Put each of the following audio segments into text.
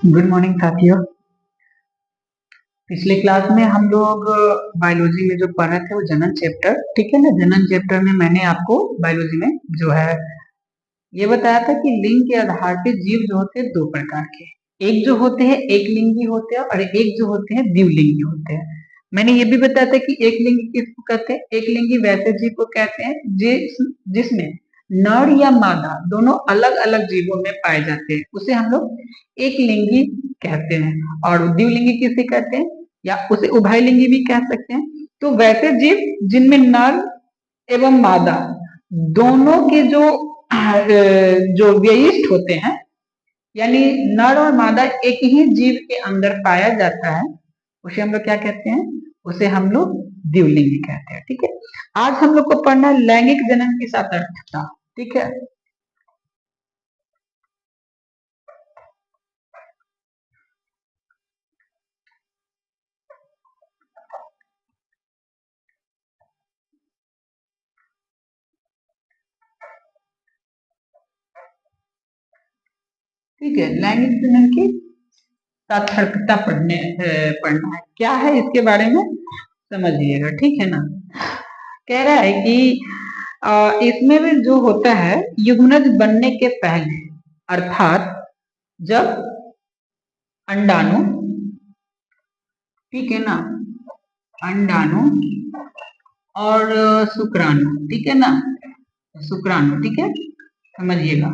Good morning साथियों। पिछले class में हम लोग बायोलॉजी में जो पढ़ रहे थे वो जनन चैप्टर, ठीक है ना। जनन चैप्टर में मैंने आपको बायोलॉजी में जो है ये बताया था कि लिंग के आधार पे जीव जो होते हैं दो प्रकार के, एक जो होते हैं एक लिंगी होते हैं और एक जो होते हैं द्विलिंगी होते हैं। मैंने ये भी बताया था कि एक लिंगी किसको कहते हैं, एक लिंगी वैसे जीव को कहते हैं जिसमें नर या मादा दोनों अलग अलग जीवों में पाए जाते हैं, उसे हम लोग एक लिंगी कहते हैं। और द्विलिंगी किसे कहते हैं या उसे उभयलिंगी भी कह सकते हैं। तो वैसे जीव जिनमें नर एवं मादा दोनों के जो व्ययिष्ट होते हैं, यानी नर और मादा एक ही जीव के अंदर पाया जाता है, उसे हम लोग क्या कहते हैं, उसे हम लोग द्विलिंगी कहते हैं। ठीक है, आज हम लोग को पढ़ना है लैंगिक जनन की सार्थकता। ठीक है, ठीक है, लैंगिक जनन की सार्थकता पढ़ना है। क्या है इसके बारे में समझिएगा, ठीक है ना। कह रहा है कि इसमें भी जो होता है युग्मनज बनने के पहले, अर्थात जब अंडाणु, ठीक है ना, अंडाणु और शुक्राणु, ठीक है ना, शुक्राणु, ठीक है, समझिएगा।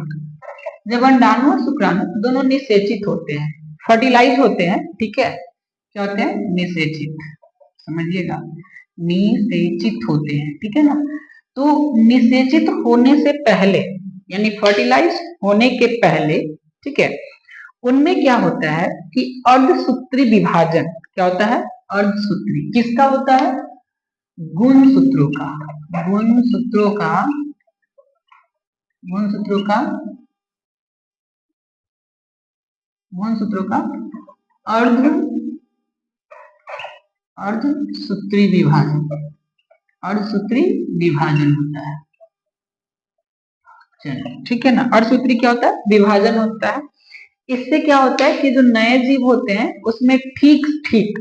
जब अंडाणु और शुक्राणु दोनों निषेचित होते हैं, फर्टिलाइज होते हैं, ठीक है, क्या होते हैं, निषेचित, समझिएगा, निषेचित होते हैं, ठीक है ना। तो निषेचित होने से पहले यानी फर्टिलाइज होने के पहले, ठीक है, उनमें क्या होता है कि अर्धसूत्री विभाजन, क्या होता है, अर्धसूत्री किसका होता है, गुणसूत्रों का, गुणसूत्रों का, गुणसूत्रों का, गुणसूत्रों का अर्ध अर्धसूत्री विभाजन, अर्धसूत्री विभाजन होता है। चलिए, ठीक है ना, अर्धसूत्री क्या होता है, विभाजन होता है। इससे क्या होता है कि जो नए जीव होते हैं उसमें ठीक ठीक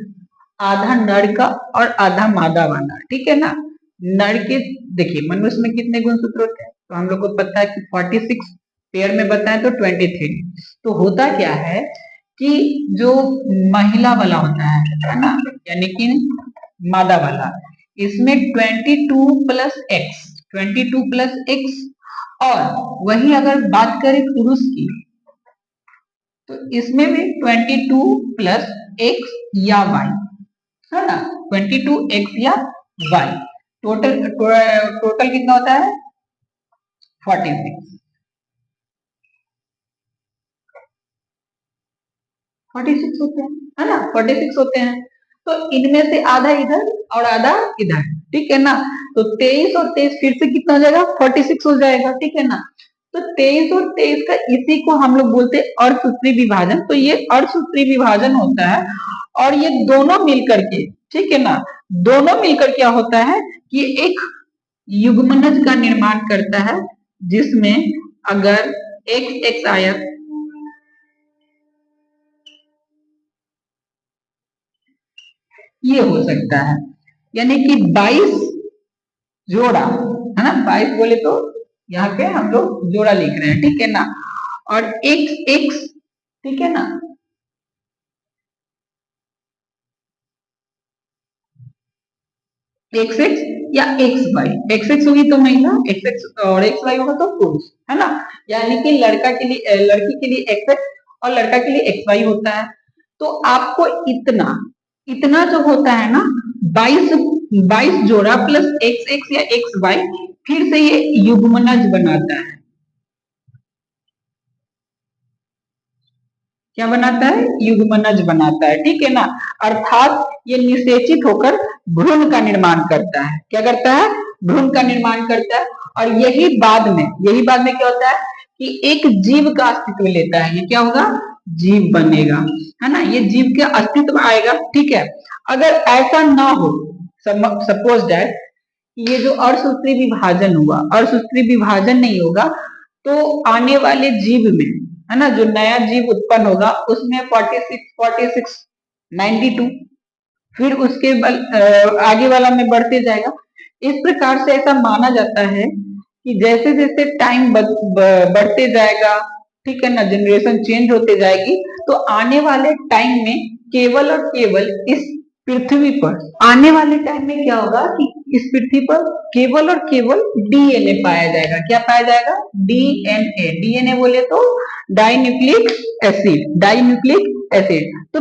आधा नर का और आधा मादा वाला, ठीक है ना। नर के, देखिए मनुष्य में कितने गुणसूत्र होते हैं, तो हम लोग को पता है कि 46 पेयर में बताएं तो 23। तो होता क्या है कि जो महिला वाला होता है ना, यानी कि मादा वाला, इसमें 22 प्लस एक्स, 22 प्लस एक्स, और वही अगर बात करें पुरुष की तो इसमें भी 22 प्लस एक्स या वाई, है ना, 22 एक्स या वाई, टोटल टोटल कितना होता है, 46, 46 होते हैं, है ना, 46 होते हैं। तो इनमें से आधा इधर और आधा इधर, ठीक है ना। तो 23 और 23 फिर से कितना हो जाएगा, 46 हो जाएगा, ठीक है ना। तो 23 और 23 का, इसी को हम लोग बोलते हैं अर्धसूत्री विभाजन। तो ये अर्धसूत्री विभाजन होता है और ये दोनों मिलकर के, ठीक है ना, दोनों मिलकर क्या होता है कि एक युग्मनज का निर्माण करता है, जिसमें अगर एक्स एक्स आयत, ये हो सकता है, यानी कि 22 जोड़ा, है ना, 22 बोले तो यहाँ पे हम लोग जोड़ा लिख रहे हैं, ठीक है ना। और एक्स एक्स, ठीक है ना, एक्स एक्स या एक्स वाई, एक्स एक्स होगी तो महिला, एक्स एक्स और एक्स वाई होगा तो पुरुष, है ना। यानी कि लड़का के लिए, लड़की के लिए एक्स एक्स और लड़का के लिए एक्स वाई होता है। तो आपको इतना इतना जो होता है ना, 22 22 जोड़ा प्लस एक्स एक्स या एक्स वाई, फिर से ये युग्मनज बनाता है। क्या बनाता है, युग्मनज बनाता है, ठीक है ना। अर्थात ये निषेचित होकर भ्रूण का निर्माण करता है। क्या करता है, भ्रूण का निर्माण करता है। और यही बाद में क्या होता है कि एक जीव का अस्तित्व लेता है। ये क्या होगा, जीव बनेगा, है ना, ये जीव के अस्तित्व आएगा, ठीक है। अगर ऐसा ना हो, सपोज दैट ये जो अर्धसूत्री विभाजन हुआ, अर्धसूत्री विभाजन नहीं होगा, तो आने वाले जीव में, है ना, जो नया जीव उत्पन्न होगा उसमें 46 92, फिर उसके आगे वाला में बढ़ते जाएगा। इस प्रकार से ऐसा माना जाता है कि जैसे जैसे टाइम बढ़ते जाएगा, ठीक है ना, जनरेशन चेंज होते जाएगी, तो आने वाले टाइम में केवल और केवल इस पृथ्वी पर आने वाले टाइम में क्या होगा कि इस पृथ्वी पर केवल और केवल डीएनए पाया जाएगा। क्या पाया जाएगा? डीएनए। डीएनए बोले तो di nucleic acid, di nucleic acid. तो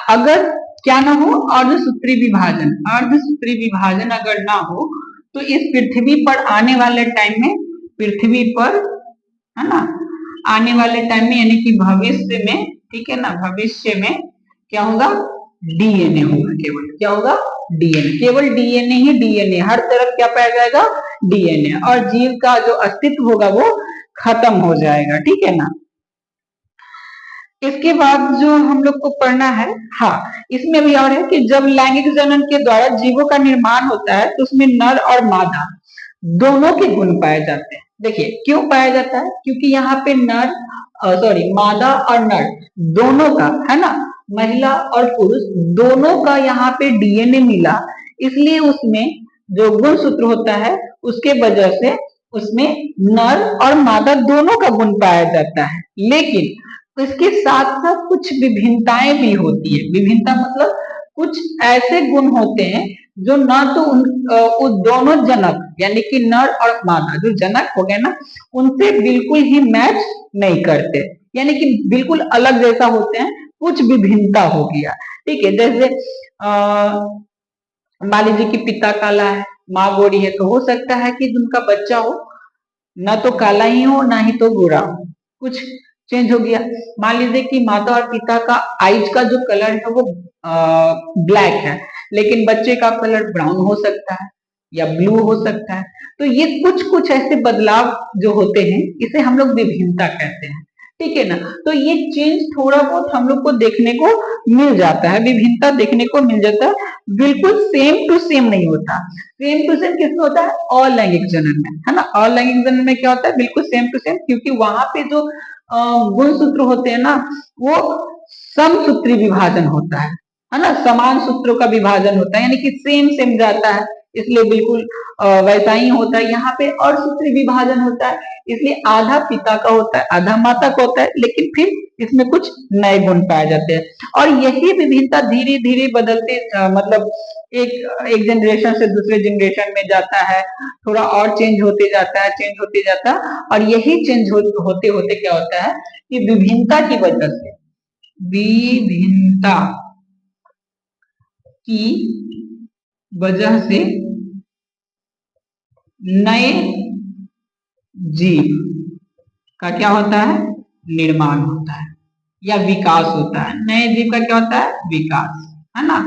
अगर क्या ना हो, अर्धसूत्री विभाजन, अर्धसूत्री विभाजन अगर ना हो तो इस पृथ्वी पर आने वाले टाइम में, पृथ्वी पर, है ना, आने वाले टाइम में यानी कि भविष्य में, ठीक है ना, भविष्य में क्या होगा? डीएनए होगा। केवल क्या होगा? डीएनए। केवल डीएनए ही डीएनए, हर तरफ क्या पाया जाएगा? डीएनए। और जीव का जो अस्तित्व होगा वो खत्म हो जाएगा, ठीक है ना। इसके बाद जो हम लोग को पढ़ना है, हाँ, इसमें भी और है कि जब लैंगिक जनन के द्वारा जीवों का निर्माण होता है तो उसमें नर और मादा दोनों के गुण पाए जाते हैं। देखिए क्यों पाया जाता है? क्योंकि यहाँ पे मादा और नर दोनों का, है ना, महिला और पुरुष दोनों का यहाँ पे डीएनए मिला, इसलिए उसमें जो गुण सूत्र होता है उसके वजह से उसमें नर और मादा दोनों का गुण पाया जाता है। लेकिन इसके साथ साथ कुछ विभिन्नताएं भी होती है। विभिन्नता मतलब कुछ ऐसे गुण होते हैं जो ना तो उन दोनों जनक यानी कि नर और मादा जो जनक हो गए ना, उनसे बिल्कुल ही मैच नहीं करते, यानी कि बिल्कुल अलग जैसा होते हैं, कुछ विभिन्नता हो गया, ठीक है। जैसे मान लीजिए कि पिता काला है, माँ गोरी है, तो हो सकता है कि उनका बच्चा हो ना तो काला ही हो ना ही तो गोरा हो, कुछ चेंज हो गया। मान लीजिए कि माता और पिता का आईज का जो कलर है वो ब्लैक है, लेकिन बच्चे का कलर ब्राउन हो सकता है या ब्लू हो सकता है। तो ये कुछ कुछ ऐसे बदलाव जो होते हैं इसे हम लोग विभिन्नता कहते हैं, ठीक है ना। तो ये चेंज थोड़ा बहुत हम लोग को देखने को मिल जाता है, विभिन्नता देखने को मिल जाता है, बिल्कुल सेम टू सेम नहीं होता। सेम टू सेम किसमें होता है? अलैंगिक जनन में, है ना। अलैंगिक जनन में क्या होता है? बिल्कुल सेम टू सेम, क्योंकि वहां पे जो गुण सूत्र होते हैं ना वो समसूत्री विभाजन होता है ना, समान सूत्रों का विभाजन होता है, यानी कि सेम सेम जाता है, इसलिए बिल्कुल वैसा ही होता है। यहाँ पे और सूत्री विभाजन होता है, इसलिए आधा पिता का होता है आधा माता का होता है, लेकिन फिर इसमें कुछ नए गुण पाए जाते हैं। और यही विभिन्नता धीरे धीरे बदलते मतलब एक जनरेशन से दूसरे जनरेशन में जाता है, थोड़ा और चेंज होते जाता है, चेंज होते जाता है। और यही चेंज होते होते क्या होता है कि विभिन्नता की वजह से, विभिन्नता की वजह से नए जीव का क्या होता है? निर्माण होता है या विकास होता है। नए जीव का क्या होता है? विकास, है ना,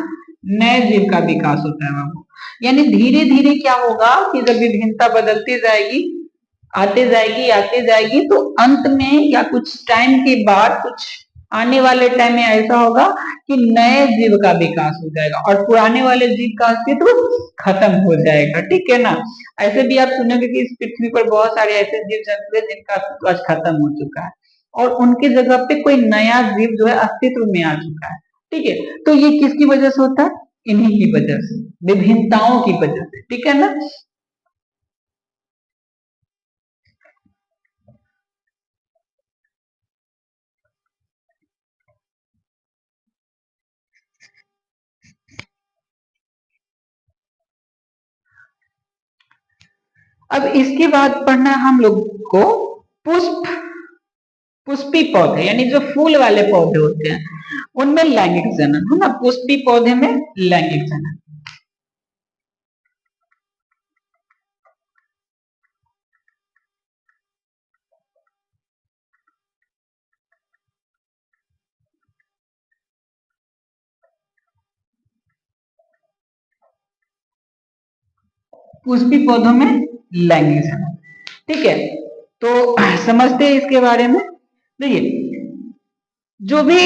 नए जीव का विकास होता है बाबू। यानी धीरे धीरे क्या होगा कि जब विभिन्नता बदलती जाएगी, आते जाएगी, तो अंत में या कुछ टाइम के बाद, कुछ आने वाले टाइम में ऐसा होगा कि नए जीव का विकास हो जाएगा और पुराने वाले जीव का अस्तित्व खत्म हो जाएगा, ठीक है ना। ऐसे भी आप सुनोगे कि इस पृथ्वी पर बहुत सारे ऐसे जीव जंतु हैं जिनका अस्तित्व आज खत्म हो चुका है और उनकी जगह पे कोई नया जीव जो है अस्तित्व में आ चुका है, ठीक है। तो ये किसकी वजह से होता है? इन्हीं की वजह से, विभिन्नताओं की वजह से, ठीक है ना। अब इसके बाद पढ़ना हम लोग को पुष्पी पौधे, यानी जो फूल वाले पौधे होते हैं उनमें लैंगिक जनन, है ना। पुष्पी पौधे में लैंगिक जनन। पुष्पी पौधों में लैंगिक जनन, ठीक है। तो समझते हैं इसके बारे में। देखिए जो भी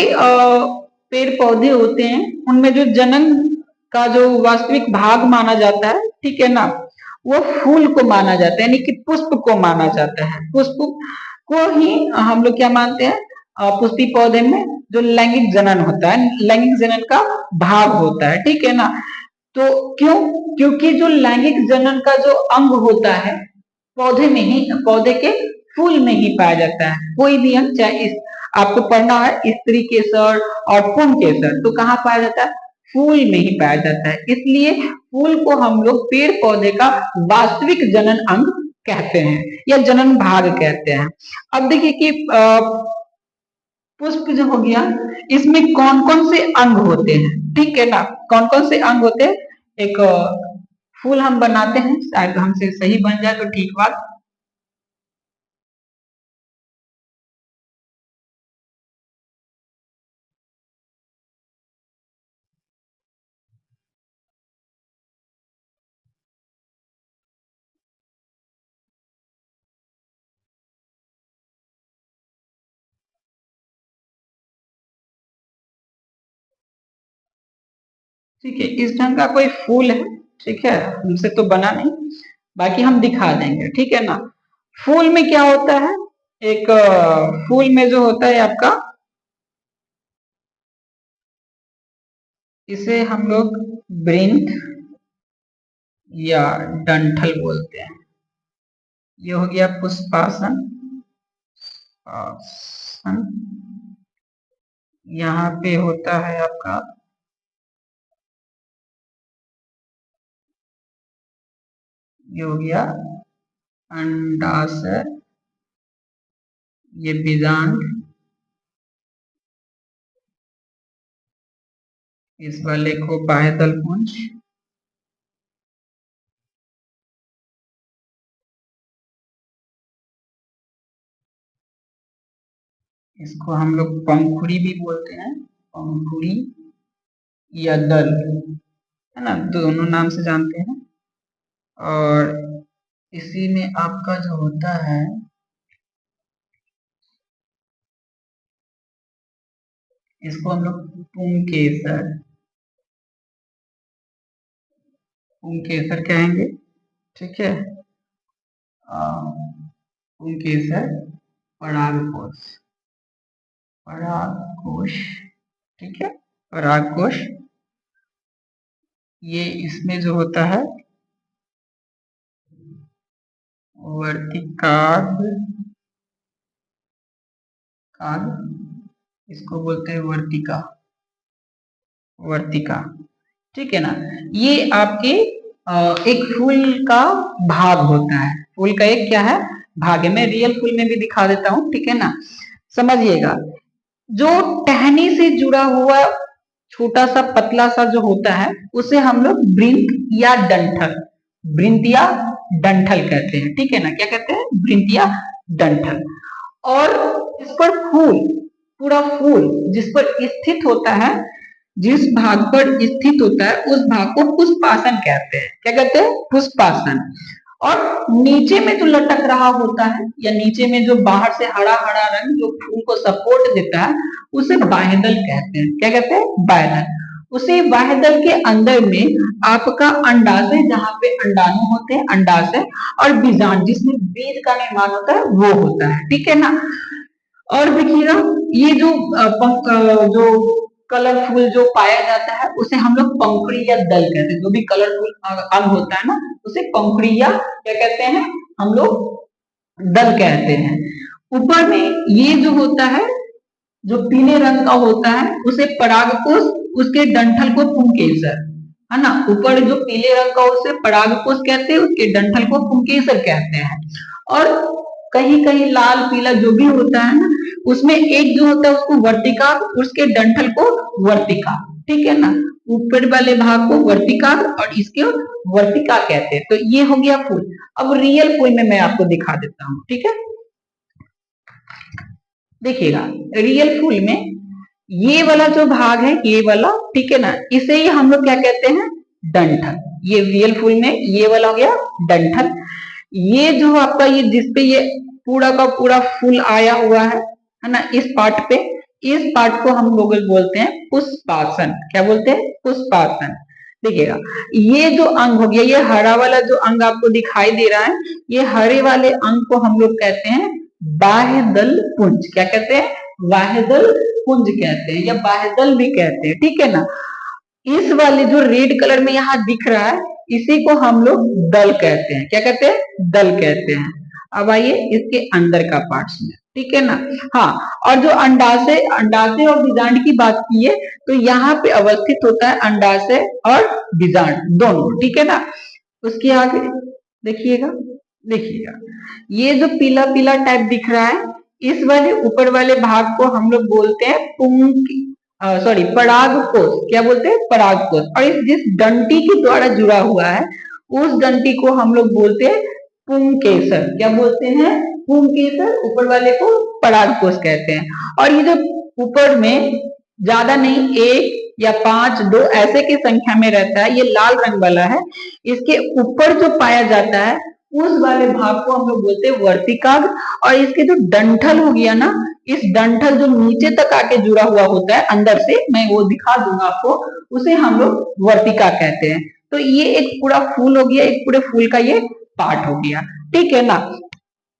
पेड़ पौधे होते हैं उनमें जो जनन का जो वास्तविक भाग माना जाता है, ठीक है ना, वो फूल को माना जाता है, यानी कि पुष्प को माना जाता है। पुष्प को ही हम लोग क्या मानते हैं? पुष्पी पौधे में जो लैंगिक जनन होता है, लैंगिक जनन का भाग होता है, ठीक है ना। तो क्यों? क्योंकि जो लैंगिक जनन का जो अंग होता है पौधे में ही, पौधे के फूल में ही पाया जाता है। कोई भी अंग, चाहे इस आपको पढ़ना है स्त्री केसर और पुंग केसर, तो कहाँ पाया जाता है? फूल में ही पाया जाता है। इसलिए फूल को हम लोग पेड़ पौधे का वास्तविक जनन अंग कहते हैं या जनन भाग कहते हैं। अब देखिए कि पुष्प जो हो गया, इसमें कौन कौन से अंग होते हैं, ठीक है ना। कौन कौन से अंग होते हैं? एक फूल हम बनाते हैं, शायद हमसे सही बन जाए तो ठीक बात। ठीक है, इस ढंग का कोई फूल है, ठीक है, हमसे तो बना नहीं, बाकी हम दिखा देंगे, ठीक है ना। फूल में क्या होता है? एक फूल में जो होता है आपका, इसे हम लोग वृंत या डंठल बोलते हैं। ये हो गया पुष्पासन। आसन, यहाँ पे होता है आपका, ये हो गया अंडाशय, ये बीजांड, इस वाले को बाह्यदल पुंज, इसको हम लोग पंखुड़ी भी बोलते हैं, पंखुड़ी या दल, है ना, दोनों नाम से जानते हैं। और इसी में आपका जो होता है, इसको हम लोग पुंकेसर, पुंकेसर कहेंगे, ठीक है। पुंकेसर परागकोश, परागकोश, ठीक है, परागकोश। ये इसमें जो होता है वर्तिकाग्र, इसको बोलते हैं वर्तिका, वर्तिका, ठीक है ना। ये आपके एक फूल का भाग होता है, फूल का एक क्या है? भाग है। मैं रियल फूल में भी दिखा देता हूँ, ठीक है ना, समझिएगा। जो टहनी से जुड़ा हुआ छोटा सा पतला सा जो होता है, उसे हम लोग वृंत या डंठल, वृंत या डंठल कहते हैं, ठीक है ना। क्या कहते हैं? वृंत या डंठल। और इस पर फूल, पूरा फूल जिस पर स्थित होता है, जिस भाग पर स्थित होता है उस भाग को पुष्पासन कहते हैं। क्या कहते हैं? पुष्पासन। और नीचे में जो लटक रहा होता है या नीचे में जो बाहर से हरा हरा रंग जो फूल को सपोर्ट देता है, उसे बाह्यदल कहते हैं। क्या कहते हैं? बाह्यदल। उसी बाह्यदल के अंदर में आपका अंडाशय, जहाँ पे अंडाणु होते हैं, अंडाशय, और बीजांड जिसमें बीज का निर्माण होता है, वो होता है, ठीक है ना। और देखिएगा, ये जो जो कलरफुल जो पाया जाता है उसे हम लोग पंखुड़ी या दल कहते हैं। जो भी कलरफुल अंग होता है ना, उसे पंखुड़ी या क्या कहते हैं? हम लोग दल कहते हैं। ऊपर में ये जो होता है, जो पीले रंग का होता है, उसे परागकोश, उसके डंठल को पुंकेसर, है ना। ऊपर जो पीले रंग का उसे परागकोश कहते हैं, उसके डंठल को पुंकेसर कहते हैं। और कहीं कहीं लाल पीला जो भी होता है ना, उसमें एक जो होता है उसको वर्तिका, उसके डंठल को वर्तिका, ठीक है ना। ऊपर वाले भाग को वर्तिका और इसके वर्तिका कहते हैं। तो ये हो गया फूल। अब रियल फूल में मैं आपको दिखा देता हूँ, ठीक है। देखिएगा, रियल फूल में ये वाला जो भाग है, ये वाला, ठीक है ना, इसे ही हम लोग क्या कहते हैं? डंठल। ये रियल फूल में ये वाला हो गया डंठल। ये जो आपका ये जिसपे ये पूरा का पूरा फूल आया हुआ है ना, इस पार्ट पे, इस पार्ट को हम लोग बोलते हैं पुष्पासन। क्या बोलते हैं? पुष्पासन। देखिएगा, ये जो अंग हो गया, ये हरा वाला जो अंग आपको दिखाई दे रहा है, ये हरे वाले अंग को हम लोग कहते हैं बाह्यदल पुंज। क्या कहते हैं? बाह्यदल पुंज कहते हैं या बाह्यदल भी कहते हैं, ठीक है ना। इस वाले जो रेड कलर में यहाँ दिख रहा है, इसी को हम लोग दल कहते हैं। क्या कहते हैं? दल कहते हैं। अब आइए इसके अंदर का पार्ट्स में, ठीक है ना। हाँ, और जो अंडाशय अंडाशय और बीजांड की बात की है, तो यहाँ पे अवस्थित होता है अंडाशय और बीजांड दोनों, ठीक है ना। उसके आगे देखिएगा, देखिएगा ये जो पीला पीला टाइप दिख रहा है, इस वाले ऊपर वाले भाग को हम लोग बोलते हैं सॉरी परागकोश। क्या बोलते हैं? परागकोश। और इस जिस डंटी के द्वारा जुड़ा हुआ है, उस डंटी को हम लोग बोलते हैं पुंकेसर। क्या बोलते हैं? पुंकेसर। ऊपर वाले को परागकोश कहते हैं। और ये जो ऊपर में ज्यादा नहीं, एक या 5, 2 ऐसे की संख्या में रहता है, ये लाल रंग वाला है। इसके ऊपर जो पाया जाता है, उस वाले भाग को हम लोग बोलते हैं वर्तिकाग्र। और इसके जो डंठल हो गया ना, इस डंठल जो नीचे तक आके जुड़ा हुआ होता है अंदर से, मैं वो दिखा दूंगा आपको, उसे हम लोग वर्तिका कहते हैं। तो ये एक पूरा फूल हो गया, एक पूरे फूल का ये पार्ट हो गया, ठीक है ना।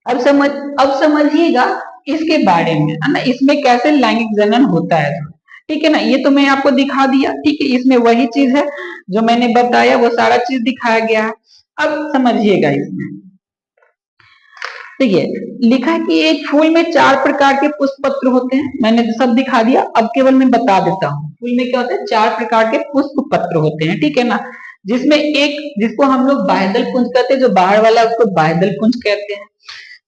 अब समझिएगा इसके बारे में, है ना, इसमें कैसे लैंगिक जनन होता है, ठीक है ना। ये तो मैं आपको दिखा दिया, ठीक है। इसमें वही चीज है जो मैंने बताया, वो सारा चीज दिखाया गया है। अब समझिएगा इसमें, देखिए लिखा है कि एक फूल में 4 प्रकार के पुष्प पत्र होते हैं। मैंने तो सब दिखा दिया, अब केवल मैं बता देता हूँ। फूल में क्या होता है? 4 प्रकार के पुष्प पत्र होते हैं, ठीक है ना। जिसमें एक, जिसको हम लोग बाह्यदल पुंज कहते हैं, जो बाहर वाला उसको बाह्यदल पुंज कहते हैं।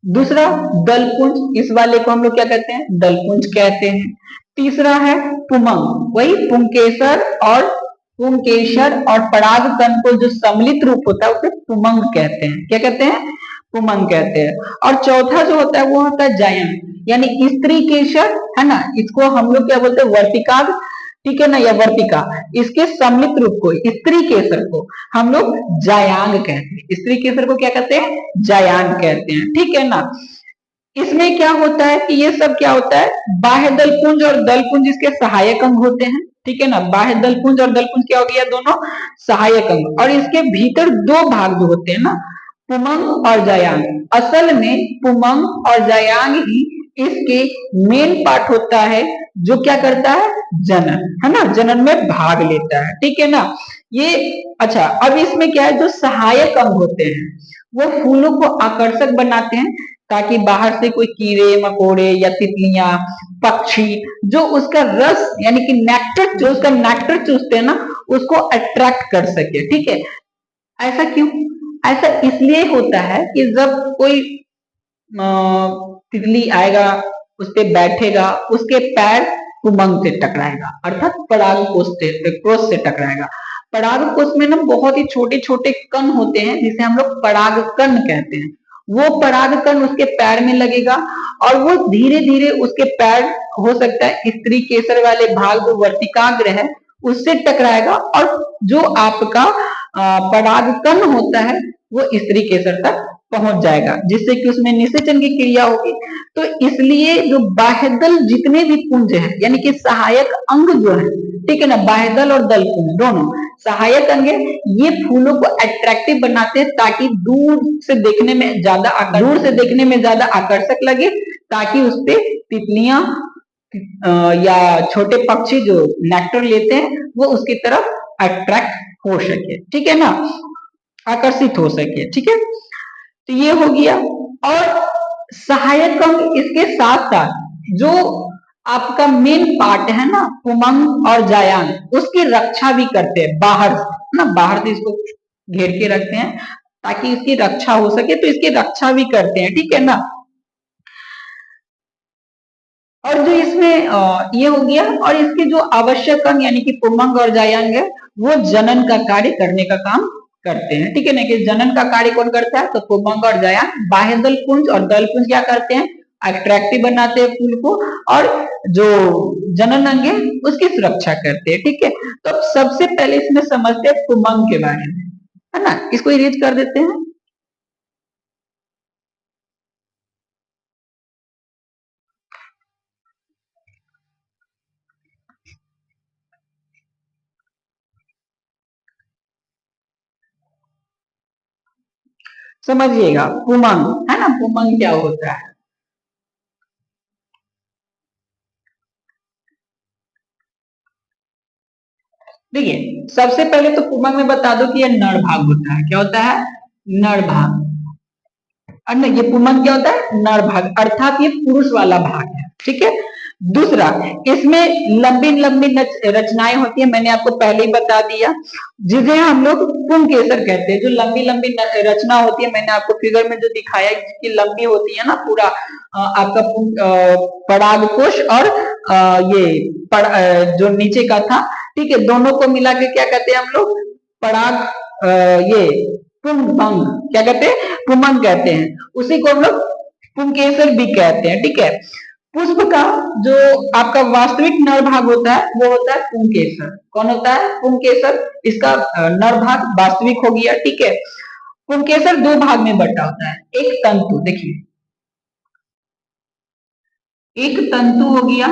दूसरा दल पुंज, इस वाले को हम लोग क्या कहते हैं? दल पुंज कहते हैं। तीसरा है पुमंग, वही पुंकेसर और परागकण को जो सम्मिलित रूप होता है, उसे पुमंग कहते हैं। क्या कहते हैं? पुमंग कहते हैं। और चौथा जो होता है वो होता है जायन, यानी स्त्री केसर, है ना। इसको हम लोग क्या बोलते हैं? वर्तिकाग्र, ठीक है ना, या वर्तिका। इसके सम्मिलित रूप को, स्त्री केसर को हम लोग जायांग कहते हैं। स्त्री केसर को क्या कहते हैं? जायांग कहते हैं, ठीक है ना। इसमें क्या होता है कि ये सब क्या होता है? बाह्य दलपुंज और दलपुंज इसके सहायक अंग होते हैं, ठीक है ना। बाह्य दलपुंज और दलपुंज क्या हो गया? दोनों सहायक अंग। और इसके भीतर 2 भाग जो होते हैं ना, पुमंग और जायांग। असल में पुमंग और जायांग ही इसके मेन पार्ट होता है, जो क्या करता है? जनन, है ना, जनन में भाग लेता है, ठीक है ना। ये अच्छा, अब इसमें क्या है? जो सहायक अंग होते हैं, वो फूलों को आकर्षक बनाते हैं, ताकि बाहर से कोई कीड़े मकोड़े या तितलियां, पक्षी जो उसका रस यानी कि नेक्टर, जो उसका नेक्टर चूसते हैं ना, उसको अट्रैक्ट कर सके, ठीक है। ऐसा क्यों? ऐसा इसलिए होता है कि जब कोई तितली आएगा, उस पे बैठेगा, उसके पैर पुमंग से टकराएगा, अर्थात परागकोश से टकराएगा। परागकोश में ना बहुत ही छोटे छोटे कण होते हैं, जिसे हम लोग परागकण कहते हैं। वो परागकण उसके पैर में लगेगा, और वो धीरे धीरे उसके पैर, हो सकता है स्त्री केसर वाले भाग जो वर्तिकाग्र है, उससे टकराएगा, और जो आपका परागकण होता है, वो स्त्री केसर तक पहुंच जाएगा, जिससे कि उसमें निषेचन की क्रिया होगी। तो इसलिए जो बाह्यदल जितने भी पुंज हैं, यानी कि सहायक अंग जो है, ठीक है ना, बाह्यदल और दल पुंज दोनों सहायक अंग है, ये फूलों को अट्रैक्टिव बनाते हैं, ताकि दूर से देखने में ज्यादा आकर्षक लगे, ताकि उस पे तितलियां या छोटे पक्षी जो नेक्टर लेते हैं, वो उसकी तरफ अट्रैक्ट हो सके, ठीक है ना, आकर्षित हो सके, ठीक है। तो ये हो गया। और सहायक अंग इसके साथ साथ जो आपका मेन पार्ट है ना, पुमंग और जायांग, उसकी रक्षा भी करते हैं बाहर से ना, बाहर से इसको घेर के रखते हैं, ताकि इसकी रक्षा हो सके, तो इसकी रक्षा भी करते हैं, ठीक है ना। और जो इसमें ये हो गया, और इसके जो आवश्यक अंग यानी कि पुमंग और जायांग है, वो जनन का कार्य करने का काम करते हैं, ठीक है ना। कि जनन का कार्य कौन करता है? तो पुमंग और जायांग। बाह्य दल पुंज और दल पुंज क्या करते हैं? अट्रैक्टिव बनाते हैं फूल को, और जो जनन अंग है उसकी सुरक्षा करते हैं, ठीक है। तो सबसे पहले इसमें समझते हैं पुमंग के बारे में, है ना। इसको इरेज कर देते हैं। समझिएगा पुमंग, है ना, पुमंग क्या होता है? देखिए सबसे पहले तो पुमंग में बता दो कि ये नर भाग होता है। क्या होता है? नर भाग। और नहीं, ये पुमंग क्या होता है? नर भाग, अर्थात ये पुरुष वाला भाग है। ठीक है। दूसरा, इसमें लंबी लंबी रचनाएं होती है, मैंने आपको पहले ही बता दिया, जिसे हम लोग पुंकेसर कहते हैं। जो लंबी लंबी रचना होती है, मैंने आपको फिगर में जो दिखाया कि लंबी होती है ना, पूरा आपका पराग कोश और ये जो नीचे का था, ठीक है, दोनों को मिला के क्या कहते हैं हम लोग? पराग ये पुंभंग, क्या कहते हैं? पुमंग कहते हैं। उसी को हम लोग पुंकेसर भी कहते हैं। ठीक है। पुष्प का जो आपका वास्तविक नर भाग होता है वो होता है पुंकेसर। कौन होता है? पुंकेसर। इसका नर भाग वास्तविक हो गया। ठीक है। पुंकेसर दो भाग में बटा होता है। एक तंतु, देखिए एक तंतु हो गया,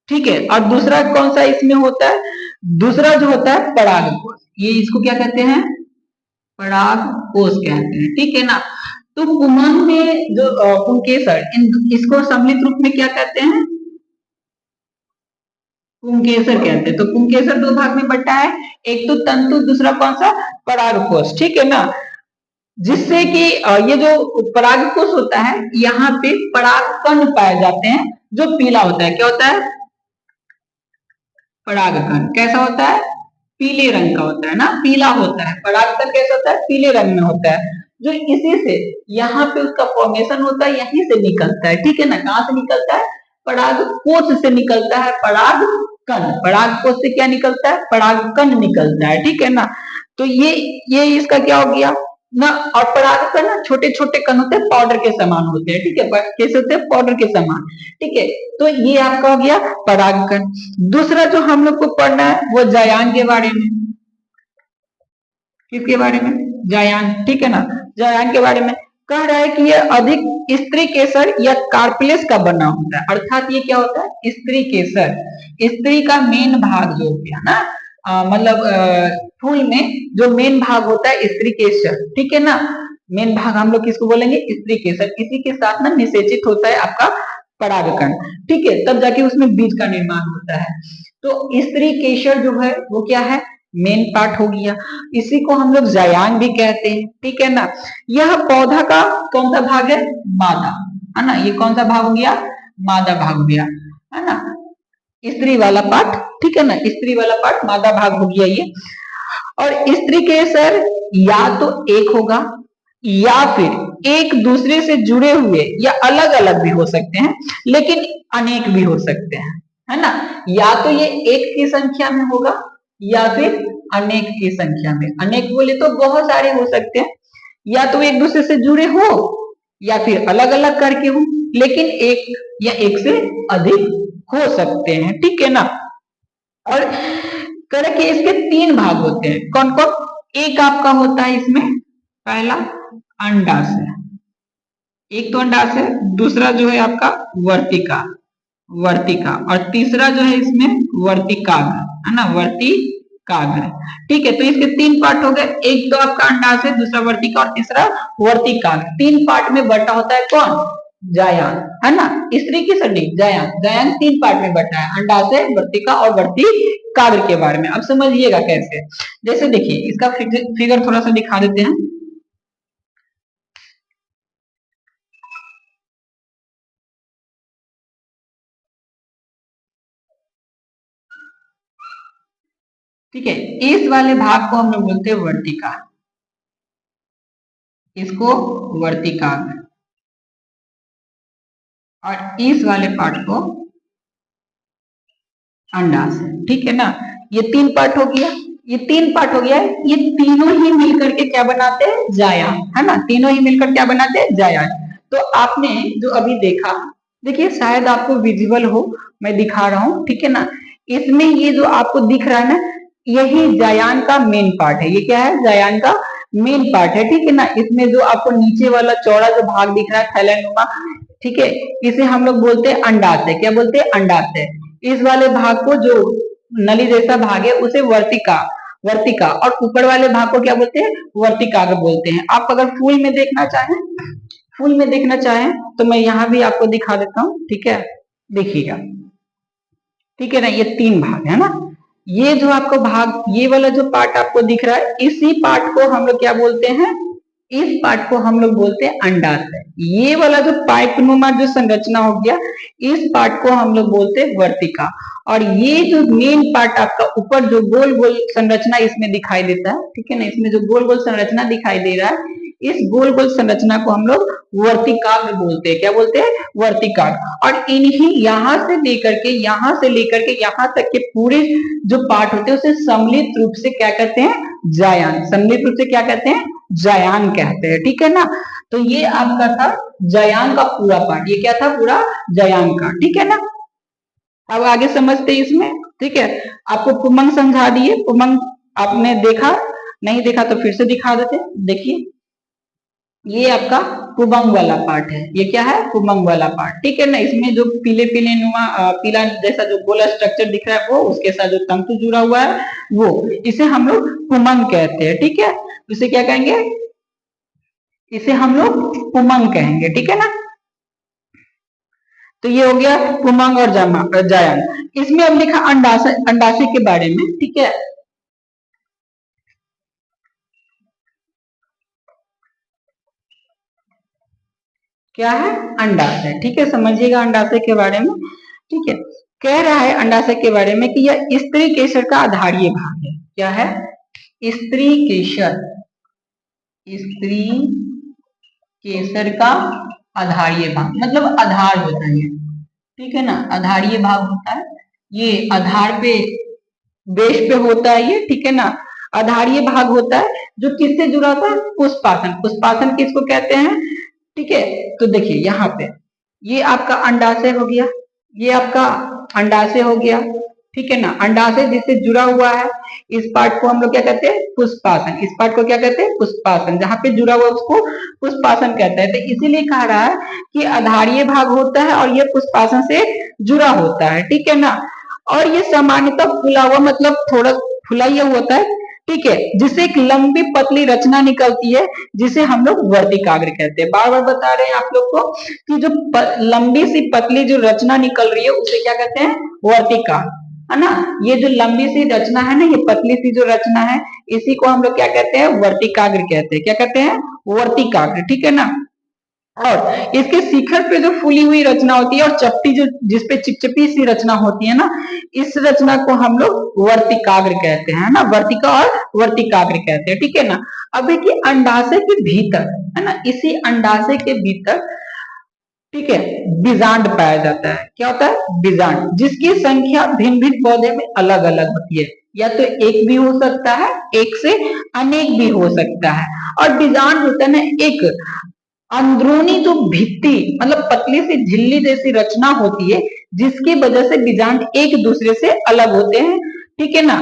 ठीक है, और दूसरा कौन सा इसमें होता है? दूसरा जो होता है परागकोश। ये इसको क्या कहते हैं? परागकोश कहते हैं। ठीक है ना। तो पुमंग में जो पुंकेसर, इसको सम्मिलित रूप में क्या कहते हैं? पुंकेसर कहते हैं। तो पुंकेसर दो भाग में बटा है, एक तो तंतु, दूसरा कौन सा? परागकोश। ठीक है ना। जिससे कि ये जो परागकोश होता है, यहाँ पे परागकण पाए जाते हैं जो पीला होता है। क्या होता है? परागकण कैसा होता है? पीले रंग का होता है ना, पीला होता है। परागकण कैसा होता है? पीले रंग में होता है। जो इसी से यहाँ पे उसका फॉर्मेशन होता है, यहीं से निकलता है। ठीक है ना। कहाँ से निकलता है? परागकोश से निकलता है परागकण। परागकोश से क्या निकलता है? परागकण निकलता है। ठीक है ना। तो ये इसका क्या हो गया ना। और परागकण ना छोटे छोटे कण होते हैं, पाउडर के समान होते हैं। ठीक है। कैसे होते हैं? पाउडर के समान। ठीक है। तो ये आपका हो गया परागकण। दूसरा जो हम लोग को पढ़ना है वो जायान के बारे में। किसके बारे में? जायान। ठीक है ना। जायान के बारे में कह रहा है कि ये अधिक स्त्री केसर या कार्पिलेस का बना होता है। अर्थात ये क्या होता है? स्त्री केसर। स्त्री का मेन भाग जो हो गया ना, मतलब फूल में जो मेन भाग होता है स्त्री केसर। ठीक है ना। मेन भाग हम लोग किसको बोलेंगे? स्त्री केसर। इसी के साथ ना निषेचित होता है आपका परागकण। ठीक है। तब जाके उसमें बीज का निर्माण होता है। तो स्त्री केसर जो है वो क्या है? मेन पार्ट हो गया। इसी को हम लोग जायान भी कहते हैं। ठीक है ना। यह पौधा का कौन सा भाग है? मादा, है ना। ये कौन सा भाग हो गया? मादा भाग हो गया, है ना। स्त्री वाला पार्ट, ठीक है ना, स्त्री वाला पार्ट मादा भाग हो गया ये। और स्त्री केसर या तो एक होगा या फिर एक दूसरे से जुड़े हुए या अलग अलग भी हो सकते हैं, लेकिन अनेक भी हो सकते हैं, है ना। या तो ये एक की संख्या में होगा या फिर अनेक की संख्या में। अनेक बोले तो बहुत सारे हो सकते हैं, या तो एक दूसरे से जुड़े हो या फिर अलग अलग करके हो, लेकिन एक या एक से अधिक हो सकते हैं। ठीक है ना। और करें कि इसके तीन भाग होते हैं। कौन कौन? एक आपका होता है इसमें पहला अंडाशय, एक तो अंडाशय, दूसरा जो है आपका वर्तिका, वर्तिका, और तीसरा जो है इसमें वर्तिकाग्र, है ना, वर्तिकाग्र। ठीक है। तो इसके तीन पार्ट हो गए, एक तो आपका अंडाशय, दूसरा वर्तिका और तीसरा वर्तिकाग्र। तीन पार्ट में बटा होता है कौन? जायान, है ना। स्त्री की सडी जायान। जायान तीन पार्ट में बटा है, अंडाशय, वर्तिका और वर्तिकाग्र के बारे में। अब समझिएगा कैसे। जैसे देखिए इसका फिगर थोड़ा सा दिखा देते हैं। ठीक है। इस वाले भाग को हम लोग बोलते हैं वर्तिका, इसको वर्तिकाग्र, और इस वाले पार्ट को अंडाशय। ठीक है ना। ये तीन पार्ट हो गया, ये तीन पार्ट हो गया है। ये तीनों ही मिलकर के क्या बनाते हैं? जायान, है ना। तीनों ही मिलकर क्या बनाते हैं? जायान। तो आपने जो अभी देखा, देखिए शायद आपको विजिबल हो, मैं दिखा रहा हूं। ठीक है ना। इसमें ये जो आपको दिख रहा है ना, यही जायान का मेन पार्ट है। ये क्या है? जायान का मेन पार्ट है। ठीक है ना। इसमें जो आपको नीचे वाला चौड़ा जो भाग दिख रहा है थैलेनुमा, ठीक है, इसे हम लोग बोलते हैं अंडाशय। क्या बोलते हैं? अंडाशय। इस वाले भाग को जो नली जैसा भाग है उसे वर्तिका, वर्तिका, और ऊपर वाले भाग को क्या बोलते हैं? वर्तिकाग्र बोलते हैं। आप अगर फूल में देखना चाहें, फूल में देखना चाहें तो मैं यहाँ भी आपको दिखा देता हूँ। ठीक है, देखिएगा। ठीक है ना। ये तीन भाग है ना, ये जो आपको भाग, ये वाला जो पार्ट आपको दिख रहा है, इसी पार्ट को हम लोग क्या बोलते हैं, इस पार्ट को हम लोग बोलते हैं अंडाशय। ये वाला जो पाइप नुमा जो संरचना हो गया, इस पार्ट को हम लोग बोलते हैं वर्तिका। और ये जो मेन पार्ट आपका ऊपर जो गोल गोल संरचना इसमें दिखाई देता है, ठीक है ना, इसमें जो गोल गोल संरचना दिखाई दे रहा है, इस गोल गोल संरचना को हम लोग वर्तिकाग्र बोलते हैं। क्या बोलते हैं? वर्तिकाग्र। और इन्हीं यहां से लेकर के यहां तक के पूरे जो पार्ट होते हैं उसे सम्मिलित रूप से क्या कहते हैं? जायान। सम्मिलित रूप से क्या कहते हैं? जायान कहते हैं, ठीक है ना। तो ये आपका था जायान का पूरा पार्ट। ये क्या था? पूरा जायान का, ठीक है ना। अब आगे समझते हैं इसमें, ठीक है। आपको पुमंग समझा दिए। पुमंग आपने देखा, नहीं देखा तो फिर से दिखा देते। देखिए, ये आपका पुमंग वाला पार्ट है। ये क्या है? पुमंग वाला पार्ट, ठीक है ना। इसमें जो पीले पीले नुमा पीला जैसा जो गोला स्ट्रक्चर दिख रहा है वो, उसके साथ जो तंतु जुड़ा हुआ है वो, इसे हम लोग पुमंग कहते हैं, ठीक है। इसे क्या कहेंगे? इसे हम लोग पुमंग कहेंगे, ठीक है ना। तो ये हो गया पुमंग और जायन। इसमें अब लिखा अंडाशय, अंडाशय के बारे में, ठीक है। क्या है? अंडाशय, ठीक है। समझिएगा अंडाशय के बारे में, ठीक है। कह रहा है अंडाशय के बारे में कि यह स्त्री केसर का आधारीय भाग है। क्या है? स्त्री केसर, स्त्री केसर का आधारीय भाग, मतलब आधार होता है, ठीक है ना। आधारीय भाग होता है, ये आधार पे, बेस पे होता है ये, ठीक है ना। आधारीय भाग होता है जो किससे जुड़ा होता है? पुष्पासन। पुष्पासन किसको कहते हैं? ठीक है। तो देखिए यहाँ पे, ये आपका अंडाशय हो गया, ये आपका अंडाशय हो गया, ठीक है ना। अंडाशय जिससे जुड़ा हुआ है, इस पार्ट को हम लोग क्या कहते हैं? पुष्पासन। इस पार्ट को क्या कहते हैं? पुष्पासन। जहां पे जुड़ा हुआ उसको पुष्पासन कहता है। तो इसीलिए कह रहा है कि आधारीय भाग होता है और ये पुष्पासन से जुड़ा होता है, ठीक है ना। और ये सामान्यतः फुला हुआ, मतलब थोड़ा फुला ही होता है, ठीक है, जिससे एक लंबी पतली रचना निकलती है, जिसे हम लोग वर्तिकाग्र कहते हैं। बार बार बता रहे हैं आप लोग को कि जो लंबी सी पतली जो रचना निकल रही है उसे क्या कहते हैं? वर्तिका, है ना। ये जो लंबी सी रचना है ना, ये पतली सी जो रचना है, इसी को हम लोग क्या कहते हैं? वर्तिकाग्र कहते हैं। क्या कहते हैं? वर्तिकाग्र, ठीक है ना। और इसके शिखर पे जो फूली हुई रचना होती है और चपटी जो जिसपे चिपचिपी सी रचना होती है ना, इस रचना को हम लोग वर्तिकाग्र कहते हैं ना। वर्तिका और वर्तिकाग्र कहते हैं, ठीक है ना। अब देखिए अंडाशय के भीतर, है ना, इसी अंडाशय के भीतर, ठीक है, बीजांड पाया जाता है। क्या होता है? बीजांड, जिसकी संख्या भिन्न भिन्न पौधे में अलग अलग होती है। या तो एक भी हो सकता है, एक से अनेक भी हो सकता है। और बीजांड होता है ना, एक अंदरूनी जो भित्ति, मतलब पतली सी झिल्ली जैसी रचना होती है, जिसकी वजह से बीजांड एक दूसरे से अलग होते हैं, ठीक है ना।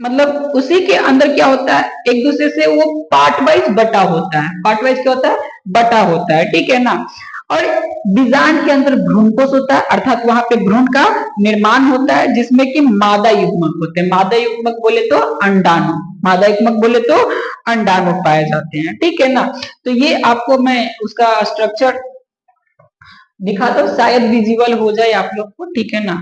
मतलब उसी के अंदर क्या होता है? एक दूसरे से वो पार्ट वाइज बटा होता है। पार्ट वाइज क्या होता है? बटा होता है, ठीक है ना। और बीजांड के अंदर भ्रूणकोश होता है, अर्थात वहां पे भ्रूण का निर्माण होता है, जिसमें कि मादा युग्मक होते हैं। मादा युग्मक बोले तो अंडाणु, मादा युग्मक बोले तो अंडाणु पाए जाते हैं, ठीक है ना। तो ये आपको मैं उसका स्ट्रक्चर दिखाता हूँ, शायद विजिबल हो जाए आप लोग को, ठीक है ना।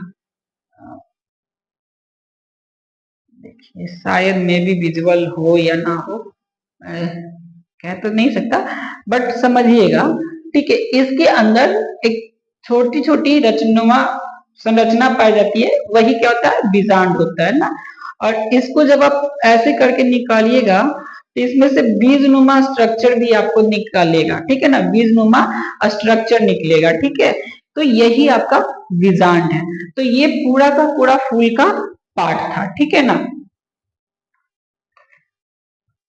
देखिए, शायद में भी विजुअल हो या ना हो, कह तो नहीं सकता, बट समझिएगा, ठीक है। इसके अंदर एक छोटी छोटी रचनुमा संरचना पाई जाती है, वही क्या होता है? बीजांड होता है ना। और इसको जब आप ऐसे करके निकालिएगा तो इसमें से बीजनुमा स्ट्रक्चर भी आपको निकालेगा, ठीक है ना। बीजनुमा स्ट्रक्चर निकलेगा, ठीक है। तो यही आपका बीजांड है। तो ये पूरा का पूरा फूल का पार्ट था, ठीक है ना।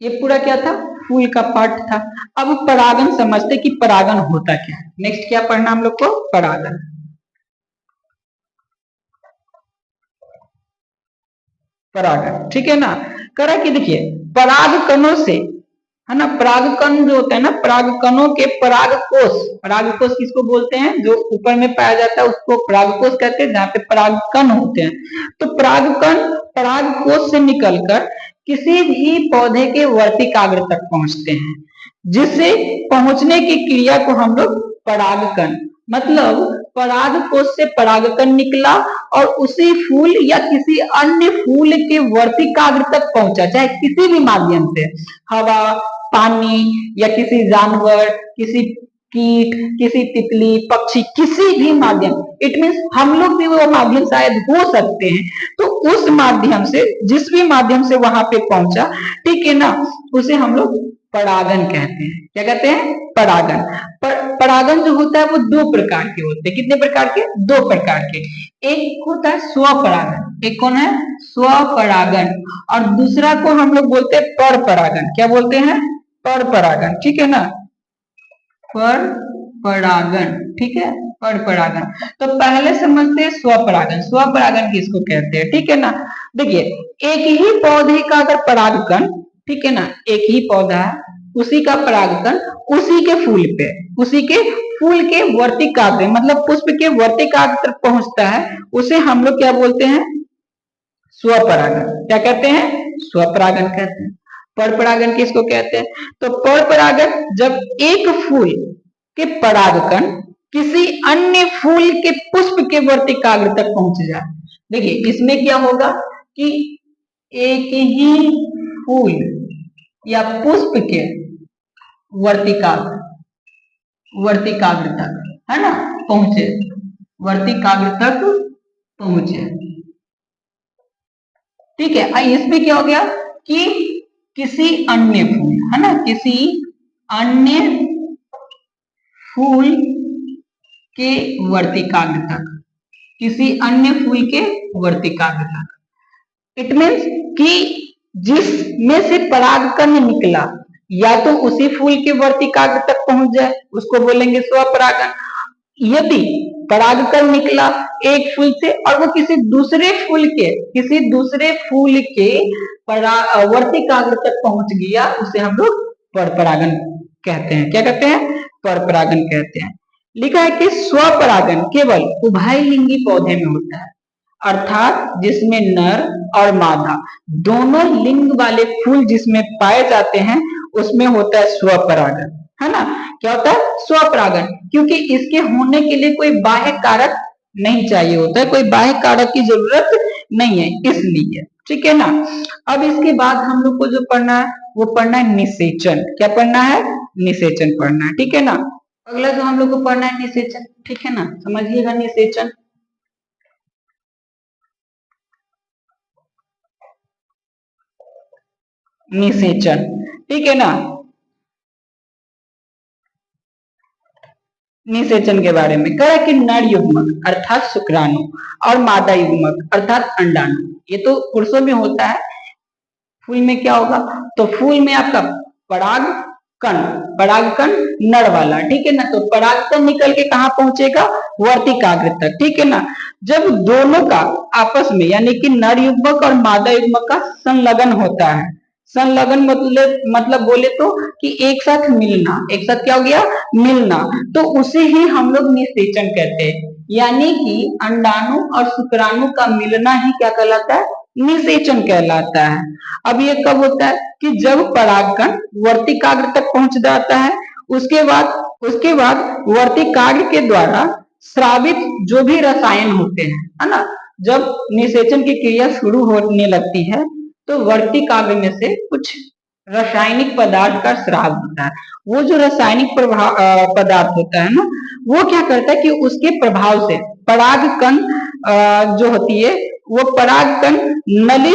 ये पूरा क्या था? फूल का पार्ट था। अब परागन समझते कि परागन होता क्या है। नेक्स्ट क्या पढ़ना हम लोग को? परागन। परागन, ठीक है ना। करा कि देखिए, पराग कणों से, है ना, पराग कण जो होता है ना, पराग कणों के परागकोश, परागकोश किसको बोलते हैं? जो ऊपर में पाया जाता है उसको परागकोश कहते हैं, जहाँ पे पराग कण होते हैं। तो पराग कण परागकोश से निकलकर किसी भी पौधे के वर्तिकाग्र तक पहुंचते हैं, जिससे पहुंचने की क्रिया को हम लोग परागकण, मतलब पराग कोश से परागकण निकला और उसी फूल या किसी अन्य फूल के वर्तिकाग्र तक पहुंचा, चाहे किसी भी माध्यम से, हवा, पानी या किसी जानवर, किसी कीट, किसी तितली, पक्षी, किसी भी माध्यम, इट मीन्स हम लोग भी वो माध्यम शायद हो सकते हैं, तो उस माध्यम से, जिस भी माध्यम से वहां पे पहुंचा, ठीक है ना, उसे हम लोग परागन कहते हैं। क्या कहते हैं? परागन। परागन जो होता है वो दो प्रकार के होते हैं। कितने प्रकार के? दो प्रकार के। एक होता है स्वपरागन, एक कौन है? स्वपरागन, और दूसरा को हम लोग बोलते हैं पर परागन। क्या बोलते हैं? पर परागन, ठीक है ना, पर परागन, ठीक है, पर परागन। तो पहले समझते हैं स्वपरागन। स्वपरागन किसको कहते हैं, ठीक है ना। देखिए, एक ही पौधे का अगर परागकण, ठीक है ना, एक ही पौधा है, उसी का परागकण उसी के फूल पे, उसी के फूल के वर्तिकाग्र, मतलब पुष्प के वर्तिकाग्र तक पहुंचता है, उसे हम लोग क्या बोलते हैं? स्वपरागन। क्या कहते हैं? स्वपरागन कहते हैं। पर परागन किसको कहते हैं? तो पर परागन जब एक फूल के परागकण किसी अन्य फूल के पुष्प के वर्तिकाग्र तक पहुंच जाए। देखिए, इसमें क्या होगा कि एक ही फूल या पुष्प के वर्तिकाग्र तक, है ना, पहुंचे, वर्तिकाग्र तक पहुंचे, ठीक है। इसमें क्या हो गया कि किसी अन्य फूल, है ना, किसी अन्य फूल के वर्तिकाग्र तक, किसी अन्य फूल के वर्तिकाग्र तक। इट मीन्स कि जिसमें से परागकण निकला या तो उसी फूल के वर्तिकाग्र तक पहुंच जाए, उसको बोलेंगे स्वपरागन। यदि परागकण निकला एक फूल से और वो किसी दूसरे फूल के वर्तिकाग्र तक पहुंच गया, उसे हम लोग परपरागन कहते हैं। क्या कहते हैं? परपरागन कहते हैं। लिखा है कि स्वपरागन केवल उभयलिंगी पौधे में होता है, अर्थात जिसमें नर और मादा दोनों लिंग वाले फूल जिसमें पाए जाते हैं, उसमें होता है स्वपरागन, है ना। क्या होता है? स्वपरागन, क्योंकि इसके होने के लिए कोई बाह्य कारक नहीं चाहिए होता है, कोई बाह्य कारक की जरूरत नहीं है, इसलिए, ठीक है ना। अब इसके बाद हम लोग को जो पढ़ना है वो पढ़ना है निषेचन। क्या पढ़ना है? निषेचन पढ़ना है, ठीक है ना। अगला जो हम लोग को पढ़ना है निषेचन, ठीक है ना, समझिएगा निषेचन। निषेचन, ठीक है ना। निषेचन के बारे में कहा कि नर युग्मक अर्थात शुक्राणु और मादा युग्मक अर्थात अंडाणु, ये तो पुरुषों में होता है। फूल में क्या होगा? तो फूल में आपका परागकण नर वाला, ठीक है ना। तो परागकण निकल के कहाँ पहुंचेगा? वर्तिकाग्र तक, ठीक है ना। जब दोनों का आपस में, यानी कि नर युग्मक और मादा युग्मक का संलग्न होता है, संलग्न मतलब बोले तो कि एक साथ मिलना, एक साथ क्या हो गया? मिलना, तो उसे ही हम लोग निषेचन कहते हैं। यानी कि अंडाणु और शुक्राणु का मिलना ही क्या कहलाता है? निषेचन कहलाता है। अब ये कब होता है? कि जब परागकण वर्तिकाग्र तक पहुंच जाता है, उसके बाद वर्तिकाग्र के द्वारा स्रावित जो भी रसायन होते हैं, है ना, जब निषेचन की क्रिया शुरू होने लगती है तो वर्तिकाग्र में से कुछ रासायनिक पदार्थ का स्राव होता है। वो जो रासायनिक पदार्थ होता है ना, वो क्या करता है कि उसके प्रभाव से परागकण जो होती है, वो परागकण नली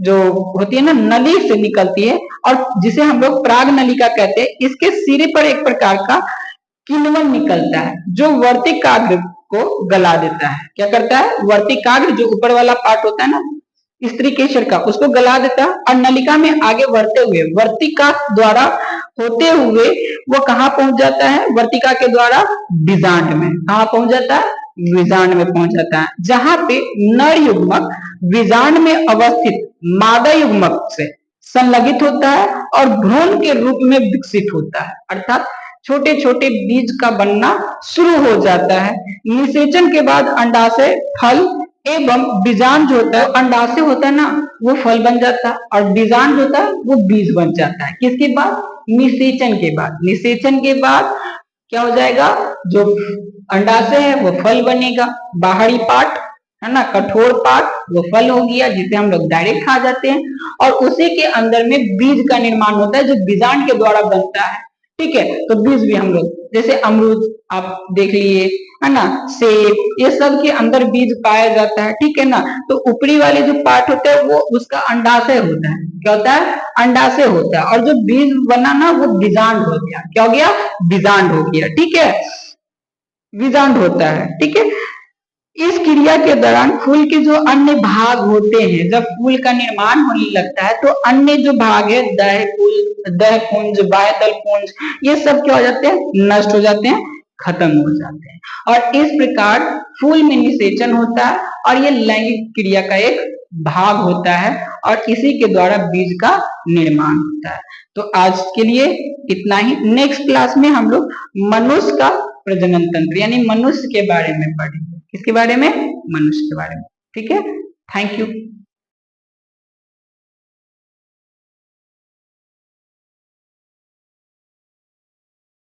जो होती है ना, नली से निकलती है, और जिसे हम लोग पराग नलिका कहते हैं, इसके सिरे पर एक प्रकार का किण्वन निकलता है जो वर्तिकाग्र को गला देता है। क्या करता है? वर्तिकाग्र जो ऊपर वाला पार्ट होता है ना, स्त्री केशर का, उसको गला देता है और नलिका में आगे बढ़ते हुए वर्तिका द्वारा होते हुए वो कहाँ पहुंच जाता है? वर्तिका के द्वारा बीजांड में। कहाँ पहुंच जाता है? बीजांड में पहुंच जाता है, जहां पे नर युग्मक बीजांड में अवस्थित मादा युग्मक से संलगित होता है और भ्रूण के रूप में विकसित होता है, अर्थात छोटे छोटे बीज का बनना शुरू हो जाता है। निषेचन के बाद अंडाशय, फल एवं बीजांड जो होता है, अंडाशय होता है ना, वो फल बन जाता है, और बीजांड होता है वो बीज बन जाता है। किसके बाद? निषेचन के बाद। निषेचन के बाद क्या हो जाएगा? जो अंडाशय है वो फल बनेगा, बाहरी पार्ट है ना, कठोर पार्ट वो फल हो गया जिसे हम लोग डायरेक्ट खा जाते हैं, और उसी के अंदर में बीज का निर्माण होता है जो बीजांड के द्वारा बनता है। ठीक है, तो बीज भी हम लोग जैसे अमरूद आप देख लिए है ना, सेब, ये सब के अंदर बीज पाया जाता है। ठीक है ना, तो ऊपरी वाले जो पार्ट होते हैं वो उसका अंडाशय होता है। क्या होता है? अंडाशय होता है, और जो बीज बना ना वो बीजांड हो गया। क्या हो गया? बीजांड हो गया। ठीक है, बीजांड होता है। ठीक है, इस क्रिया के दौरान फूल के जो अन्य भाग होते हैं, जब फूल का निर्माण होने लगता है तो अन्य जो भाग है दह पुंज, बाह्यदल पुंज, ये सब क्या हो जाते हैं? नष्ट हो जाते हैं, खत्म हो जाते हैं। और इस प्रकार फूल में निषेचन होता है, और ये लैंगिक क्रिया का एक भाग होता है, और इसी के द्वारा बीज का निर्माण होता है। तो आज के लिए इतना ही। नेक्स्ट क्लास में हम लोग मनुष्य का प्रजनन तंत्र यानी मनुष्य के बारे में पढ़ेंगे। किसके बारे में? मनुष्य के बारे में। ठीक है, थैंक यू।